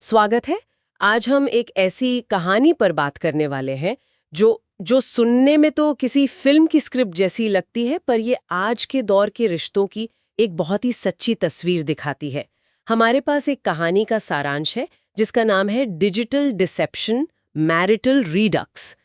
स्वागत है। आज हम एक ऐसी कहानी पर बात करने वाले हैं जो जो सुनने में तो किसी फिल्म की स्क्रिप्ट जैसी लगती है, पर ये आज के दौर के रिश्तों की एक बहुत ही सच्ची तस्वीर दिखाती है। हमारे पास एक कहानी का सारांश है जिसका नाम है डिजिटल डिसेप्शन मैरिटल रीडक्स।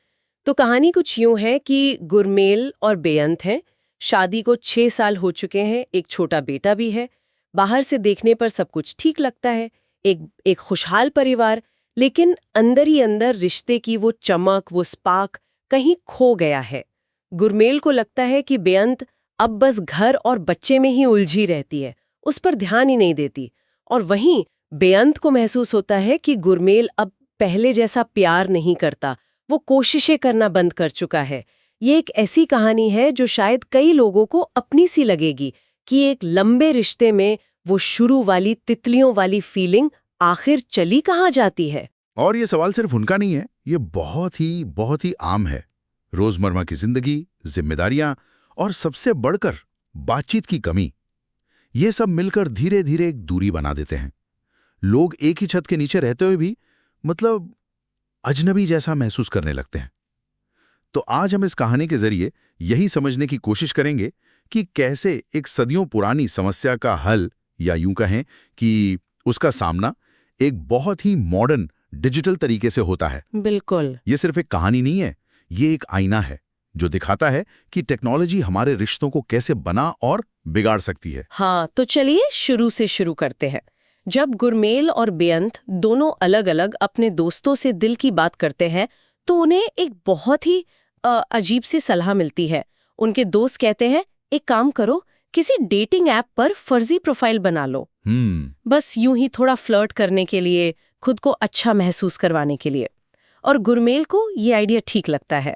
तो कहानी कुछ यूं है कि गुरमेल और बेअंत हैं। शादी को 6 साल हो चुके हैं, एक छोटा बेटा भी है। बाहर से देखने पर सब कुछ ठीक लगता है, एक खुशहाल परिवार, लेकिन अंदर ही अंदर रिश्ते की वो चमक, वो स्पार्क कहीं खो गया है। गुरमेल को लगता है कि बेअंत अब बस घर और बच्चे में ही उलझी रहती है, उस पर ध्यान ही नहीं देती। और वहीं बेअंत को महसूस होता है कि गुरमेल अब पहले जैसा प्यार नहीं करता, वो कोशिशें करना बंद कर चुका है। ये एक ऐसी कहानी है जो शायद कई लोगों को अपनी सी लगेगी कि एक लंबे रिश्ते में वो शुरू वाली तितलियों वाली फीलिंग आखिर चली कहाँ जाती है। और ये सवाल सिर्फ उनका नहीं है, ये बहुत ही आम है। रोजमर्रा की जिंदगी, जिम्मेदारियां और सबसे बढ़कर बातचीत की कमी, ये सब मिलकर धीरे धीरे एक दूरी बना देते हैं। लोग एक ही छत के नीचे रहते हुए भी मतलब अजनबी जैसा महसूस करने लगते हैं। तो आज हम इस कहानी के जरिए यही समझने की कोशिश करेंगे कि कैसे एक सदियों पुरानी समस्या का हल, या यूं कहें कि उसका सामना, एक बहुत ही मॉडर्न डिजिटल तरीके से होता है। बिल्कुल। ये सिर्फ एक कहानी नहीं है, ये एक आईना है जो दिखाता है कि टेक्नोलॉजी हमारे रिश्तों को कैसे बना और बिगाड़ सकती है। हाँ, तो चलिए शुरू से शुरू करते हैं। जब गुरमेल और बेअंत दोनों अलग अलग अपने दोस्तों से दिल की बात करते हैं तो उन्हें एक बहुत ही अजीब सी सलाह मिलती है। उनके दोस्त कहते हैं, एक काम करो, किसी डेटिंग ऐप पर फर्जी प्रोफाइल बना लो, बस यूं ही थोड़ा फ्लर्ट करने के लिए, खुद को अच्छा महसूस करवाने के लिए। और गुरमेल को ये आइडिया ठीक लगता है।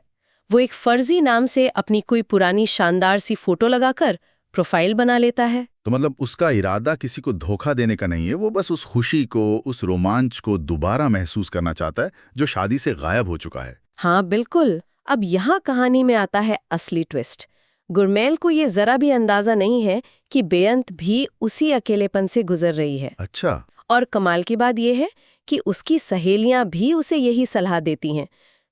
वो एक फर्जी नाम से अपनी कोई पुरानी शानदार सी फोटो लगाकर प्रोफाइल बना लेता है। तो मतलब उसका इरादा किसी को धोखा देने का नहीं है, वो बस उस खुशी को, उस रोमांच को दोबारा महसूस करना चाहता है जो शादी से गायब हो चुका है। हाँ बिल्कुल। अब यहाँ कहानी में आता है असली ट्विस्ट। गुरमेल को ये जरा भी अंदाजा नहीं है कि बेअंत भी उसी अकेलेपन से गुजर रही है। अच्छा। और कमाल की बात यह है कि उसकी सहेलियां भी उसे यही सलाह देती हैं,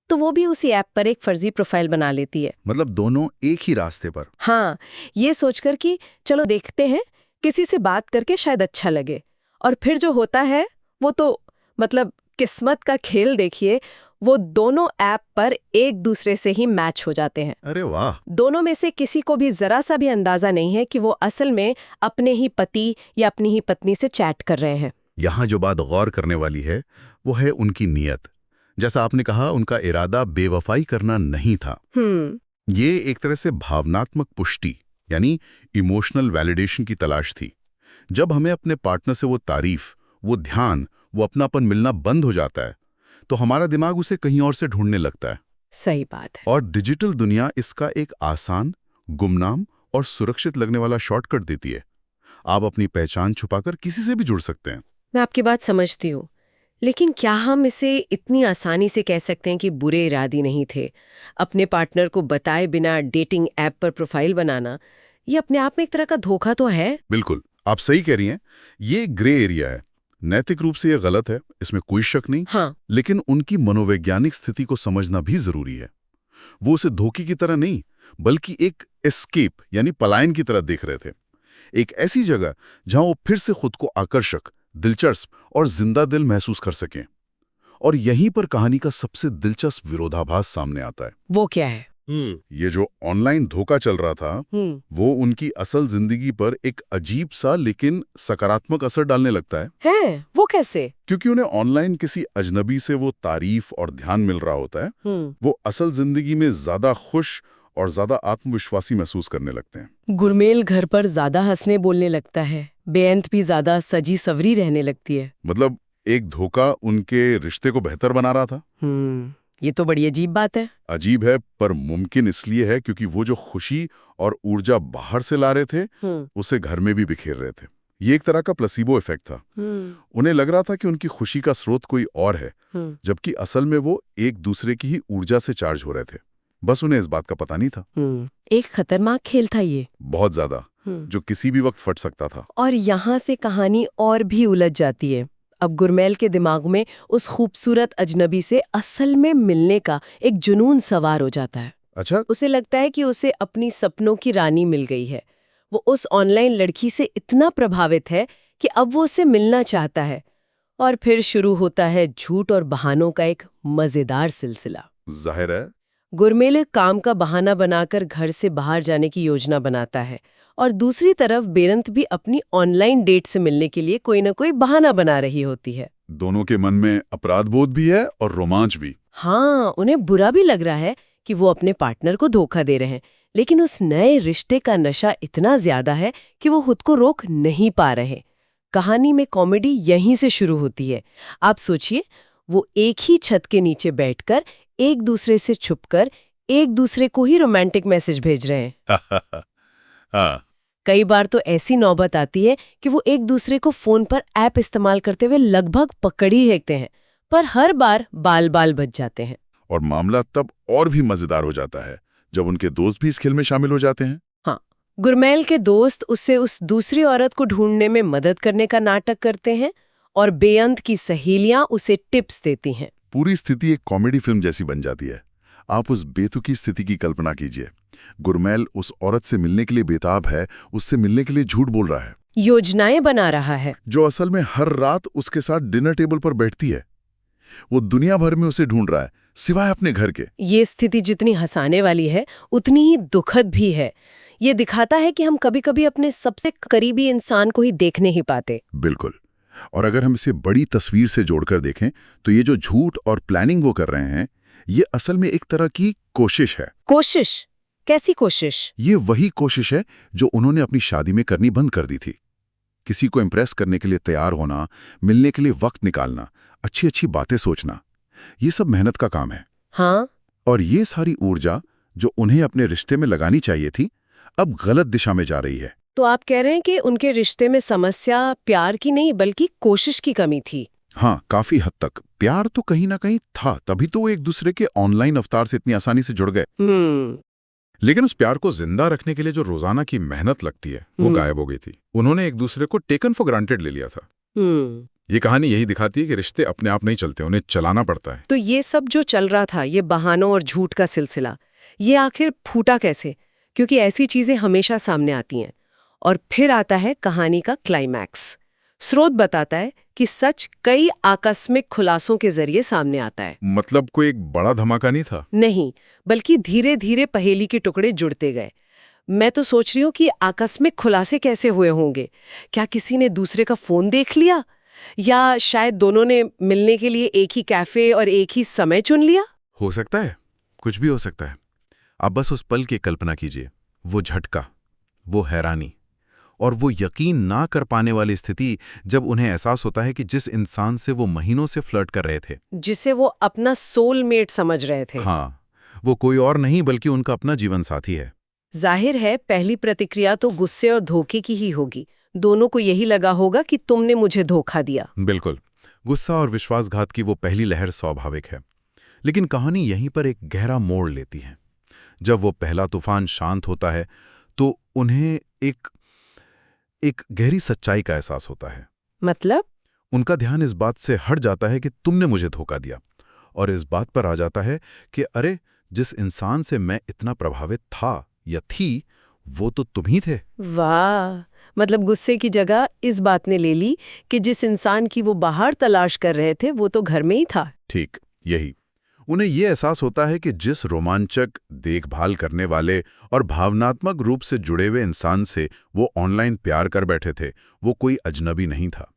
तो वो भी उसी ऐप पर एक फर्जी प्रोफाइल बना लेती है। मतलब दोनों एक ही रास्ते पर। हाँ, ये सोचकर कि चलो देखते हैं, किसी से बात करके शायद अच्छा लगे। और फिर जो होता है वो तो मतलब किस्मत का खेल देखिए। वो दोनों ऐप पर एक दूसरे से ही मैच हो जाते हैं। अरे वाह। दोनों में से किसी को भी जरा सा भी अंदाजा नहीं है कि वो असल में अपने ही पति या अपनी ही पत्नी से चैट कर रहे हैं। यहाँ जो बात गौर करने वाली है वो है उनकी नीयत। जैसा आपने कहा, उनका इरादा बेवफाई करना नहीं था। ये एक तरह से भावनात्मक पुष्टि, यानी इमोशनल वैलिडेशन की तलाश थी। जब हमें अपने पार्टनर से वो तारीफ, वो ध्यान, वो अपनापन मिलना बंद हो जाता है तो हमारा दिमाग उसे कहीं और से ढूंढने लगता है। सही बात है। और डिजिटल दुनिया इसका एक आसान, गुमनाम और सुरक्षित लगने वाला शॉर्टकट देती है। आप अपनी पहचान छुपाकर किसी से भी जुड़ सकते हैं। मैं आपकी बात समझती हूँ, लेकिन क्या हम इसे इतनी आसानी से कह सकते हैं कि बुरे इरादे नहीं थे? अपने पार्टनर को बताए बिना डेटिंग ऐप पर प्रोफाइल बनाना, ये अपने आप में एक तरह का धोखा तो है। बिल्कुल, आप सही कह रही हैं। ये ग्रे एरिया है। नैतिक रूप से ये गलत है, इसमें कोई शक नहीं। हाँ। लेकिन उनकी मनोवैज्ञानिक स्थिति को समझना भी जरूरी है। वो उसे धोखे की तरह नहीं, बल्कि एक एस्केप यानी पलायन की तरह देख रहे थे। एक ऐसी जगह जहां वो फिर से खुद को आकर्षक, दिलचस्प और जिंदा दिल महसूस कर सकें। और यहीं पर कहानी का सबसे दिलचस्प विरोधाभास सामने आता है। वो क्या है? ये जो ऑनलाइन धोखा चल रहा था, वो उनकी असल जिंदगी पर एक अजीब सा लेकिन सकारात्मक असर डालने लगता है। वो कैसे? क्योंकि उन्हें ऑनलाइन किसी अजनबी से वो तारीफ और ध्यान मिल रहा होता है। वो असल जिंदगी में ज्यादा खुश और ज्यादा आत्मविश्वासी महसूस करने लगते हैं। गुरमेल घर पर ज्यादा हंसने बोलने लगता है, बेअंत भी ज्यादा सजी सवरी रहने लगती है। मतलब एक धोखा उनके रिश्ते को बेहतर बना रहा था। ये तो बड़ी अजीब बात है। अजीब है, पर मुमकिन इसलिए है क्योंकि वो जो खुशी और ऊर्जा बाहर से ला रहे थे, उसे घर में भी बिखेर रहे थे। ये एक तरह का प्लेसिबो इफेक्ट था। उन्हें लग रहा था कि उनकी खुशी का स्रोत कोई और है, जबकि असल में वो एक दूसरे की ही ऊर्जा से चार्ज हो रहे थे। बस उन्हें इस बात का पता नहीं था। एक खतरनाक खेल था ये, बहुत ज्यादा, जो किसी भी वक्त फट सकता था। और यहाँ से कहानी और भी उलझ जाती है। अब गुरमैल के दिमाग में उस खूबसूरत अजनबी से असल में मिलने का एक जुनून सवार हो जाता है। अच्छा। उसे लगता है कि उसे अपनी सपनों की रानी मिल गई है। वो उस ऑनलाइन लड़की से इतना प्रभावित है कि अब वो उससे मिलना चाहता है। और फिर शुरू होता है झूठ और बहानों का एक मजेदार सिलसिला। जाहिर है। गुरमेल काम का बहाना बनाकर घर से बाहर जाने की योजना बनाता है और दूसरी तरफ बेरंत भी अपनी ऑनलाइन डेट से मिलने के लिए कोई ना कोई बहाना बना रही होती है। दोनों के मन में अपराध बोध भी है और रोमांच भी। हाँ, उन्हें बुरा भी लग रहा है कि वो अपने पार्टनर को धोखा दे रहे हैं, लेकिन उस नए रिश्ते का नशा इतना ज्यादा है कि वो खुद को रोक नहीं पा रहे। कहानी में कॉमेडी यहीं से शुरू होती है। आप सोचिए, वो एक ही छत के नीचे बैठकर एक दूसरे से छुपकर एक दूसरे को ही रोमांटिक मैसेज भेज रहे हैं। हाँ। कई बार तो ऐसी नौबत आती है कि वो एक दूसरे को फोन पर ऐप इस्तेमाल करते हुए लगभग पकड़ ही लेते हैं, पर हर बार बाल बाल बच जाते हैं। और मामला तब और भी मजेदार हो जाता है जब उनके दोस्त भी इस खेल में शामिल हो जाते हैं। हाँ, गुरमैल के दोस्त उससे उस दूसरी औरत को ढूंढने में मदद करने का नाटक करते हैं और बेअंत की सहेलियां उसे टिप्स देती हैं। पूरी स्थिति एक कॉमेडी फिल्म जैसी बन जाती है। आप उस बेतुकी स्थिति की कल्पना कीजिए। गुरमैल उस औरत से मिलने के लिए बेताब है, उससे मिलने के लिए झूठ बोल रहा है, योजनाएं बना रहा है, जो असल में हर रात उसके साथ डिनर टेबल पर बैठती है। वो दुनिया भर में उसे ढूंढ रहा है, सिवाय अपने घर के। ये स्थिति जितनी हंसाने वाली है उतनी ही दुखद भी है। ये दिखाता है कि हम कभी-कभी अपने सबसे करीबी इंसान को ही देख नहीं पाते। बिल्कुल। और अगर हम इसे बड़ी तस्वीर से जोड़कर देखें तो ये जो झूठ और प्लानिंग वो कर रहे हैं, ये असल में एक तरह की कोशिश है। कोशिश? कैसी कोशिश? ये वही कोशिश है जो उन्होंने अपनी शादी में करनी बंद कर दी थी। किसी को इम्प्रेस करने के लिए तैयार होना, मिलने के लिए वक्त निकालना, अच्छी अच्छी बातें सोचना, ये सब मेहनत का काम है। हाँ। और ये सारी ऊर्जा जो उन्हें अपने रिश्ते में लगानी चाहिए थी, अब गलत दिशा में जा रही है। तो आप कह रहे हैं कि उनके रिश्ते में समस्या प्यार की नहीं बल्कि कोशिश की कमी थी। हाँ, काफी हद तक। प्यार तो कहीं ना कहीं था, तभी तो वो एक दूसरे के ऑनलाइन अवतार से इतनी आसानी से जुड़ गए। लेकिन उस प्यार को जिंदा रखने के लिए जो रोजाना की मेहनत लगती है, वो गायब हो गई थी। उन्होंने एक दूसरे को टेकन फॉर ग्रांटेड ले लिया था। ये कहानी यही दिखाती है कि रिश्ते अपने आप नहीं चलते, उन्हें चलाना पड़ता है। तो ये सब जो चल रहा था, ये बहानों और झूठ का सिलसिला, ये आखिर फूटा कैसे? क्योंकि ऐसी चीजें हमेशा सामने आती हैं। और फिर आता है कहानी का क्लाइमैक्स। स्रोत बताता है कि सच कई आकस्मिक खुलासों के जरिए सामने आता है। मतलब कोई एक बड़ा धमाका नहीं था? नहीं, बल्कि धीरे धीरे पहेली के टुकड़े जुड़ते गए। मैं तो सोच रही हूँ कि आकस्मिक खुलासे कैसे हुए होंगे। क्या किसी ने दूसरे का फोन देख लिया, या शायद दोनों ने मिलने के लिए एक ही कैफे और एक ही समय चुन लिया? हो सकता है, कुछ भी हो सकता है। आप बस उस पल की कल्पना कीजिए, वो झटका, वो हैरानी और वो यकीन ना कर पाने वाली स्थिति जब उन्हें एहसास होता है कि जिस इंसान से वो महीनों से फ्लर्ट कर रहे थे, जिसे वो अपना सोलमेट समझ रहे थे, हाँ, वो कोई और नहीं बल्कि उनका अपना जीवन साथी है। जाहिर है पहली प्रतिक्रिया तो गुस्से और धोखे की ही होगी। दोनों को यही लगा होगा कि तुमने मुझे धोखा दिया। बिल्कुल, गुस्सा और विश्वासघात की वो पहली लहर स्वाभाविक है। लेकिन कहानी यहीं पर एक गहरा मोड़ लेती है। जब वो पहला तूफान शांत होता है तो उन्हें एक गहरी सच्चाई का एहसास होता है। मतलब? उनका ध्यान इस बात से हट जाता है कि तुमने मुझे धोखा दिया, और इस बात पर आ जाता है कि अरे, जिस इंसान से मैं इतना प्रभावित था या थी, वो तो तुम ही थे। वाह! मतलब गुस्से की जगह इस बात ने ले ली कि जिस इंसान की वो बाहर तलाश कर रहे थे वो तो घर में ही था। ठीक यही। उन्हें ये एहसास होता है कि जिस रोमांचक, देखभाल करने वाले और भावनात्मक रूप से जुड़े हुए इंसान से वो ऑनलाइन प्यार कर बैठे थे, वो कोई अजनबी नहीं था।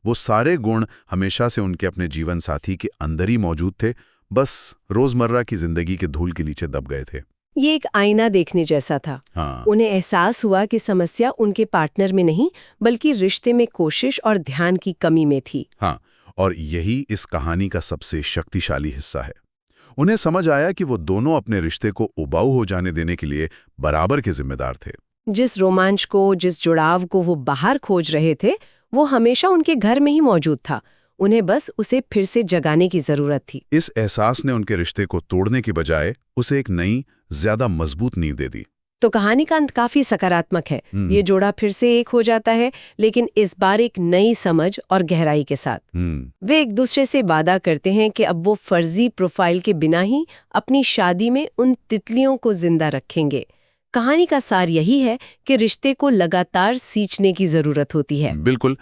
वो सारे गुण हमेशा से उनके अपने जीवन साथी के अंदर ही मौजूद थे, बस रोजमर्रा की जिंदगी के धूल के नीचे दब गए थे। ये एक आईना देखने जैसा था। हाँ। उन्हें एहसास हुआ कि समस्या उनके पार्टनर में नहीं बल्कि रिश्ते में कोशिश और ध्यान की कमी में थी। हाँ, और यही इस कहानी का सबसे शक्तिशाली हिस्सा है। उन्हें समझ आया कि वो दोनों अपने रिश्ते को उबाऊ हो जाने देने के लिए बराबर के जिम्मेदार थे। जिस रोमांच को, जिस जुड़ाव को वो बाहर खोज रहे थे, वो हमेशा उनके घर में ही मौजूद था। उन्हें बस उसे फिर से जगाने की जरूरत थी। इस एहसास ने उनके रिश्ते को तोड़ने की बजाय उसे एक नई, ज्यादा मजबूत नींव दे दी। तो कहानी का अंत काफी सकारात्मक है। ये जोड़ा फिर से एक हो जाता है, लेकिन इस बार एक नई समझ और गहराई के साथ। वे एक दूसरे से वादा करते हैं कि अब वो फर्जी प्रोफाइल के बिना ही अपनी शादी में उन तितलियों को जिंदा रखेंगे। कहानी का सार यही है कि रिश्ते को लगातार सींचने की जरूरत होती है। बिल्कुल।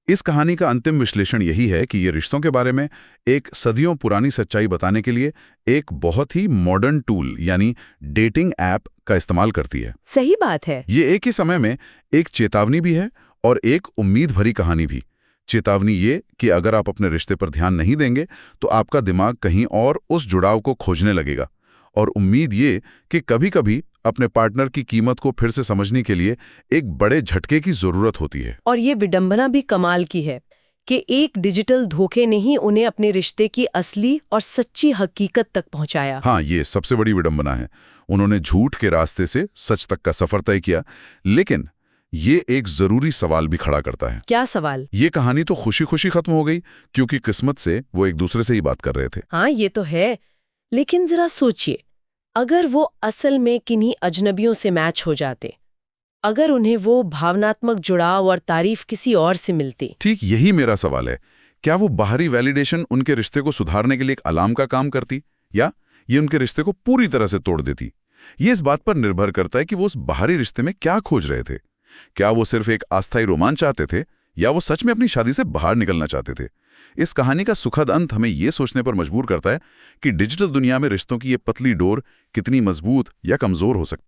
इस कहानी का अंतिम विश्लेषण यही है कि ये रिश्तों के बारे में एक सदियों पुरानी सच्चाई बताने के लिए एक बहुत ही मॉडर्न टूल यानी डेटिंग ऐप का इस्तेमाल करती है। सही बात है। ये एक ही समय में एक चेतावनी भी है और एक उम्मीद भरी कहानी भी। चेतावनी ये कि अगर आप अपने रिश्ते पर ध्यान नहीं देंगे तो आपका दिमाग कहीं और उस जुड़ाव को खोजने लगेगा, और उम्मीद ये कि कभी-कभी अपने पार्टनर की कीमत को फिर से समझने के लिए एक बड़े झटके की जरूरत होती है। और ये विडंबना भी कमाल की है कि एक डिजिटल धोखे ने ही उन्हें अपने रिश्ते की असली और सच्ची हकीकत तक पहुंचाया। हाँ, ये सबसे बड़ी विडंबना है। उन्होंने झूठ के रास्ते से सच तक का सफर तय किया, लेकिन ये एक जरूरी सवाल भी खड़ा करता है। क्या सवाल? ये कहानी तो खुशी-खुशी खत्म हो गई क्योंकि किस्मत से वो एक दूसरे से ही बात कर रहे थे। हाँ, ये तो है, लेकिन जरा सोचिए, अगर वो असल में किन्हीं अजनबियों से मैच हो जाते, अगर उन्हें वो भावनात्मक जुड़ाव और तारीफ किसी और से मिलती। ठीक यही मेरा सवाल है। क्या वो बाहरी वैलिडेशन उनके रिश्ते को सुधारने के लिए एक अलार्म का काम करती, या ये उनके रिश्ते को पूरी तरह से तोड़ देती? ये इस बात पर निर्भर करता है कि वो उस बाहरी रिश्ते में क्या खोज रहे थे। क्या वो सिर्फ एक अस्थायी रोमांच चाहते थे, या वो सच में अपनी शादी से बाहर निकलना चाहते थे? इस कहानी का सुखद अंत हमें ये सोचने पर मजबूर करता है कि डिजिटल दुनिया में रिश्तों की ये पतली डोर कितनी मजबूत या कमजोर हो सकती है।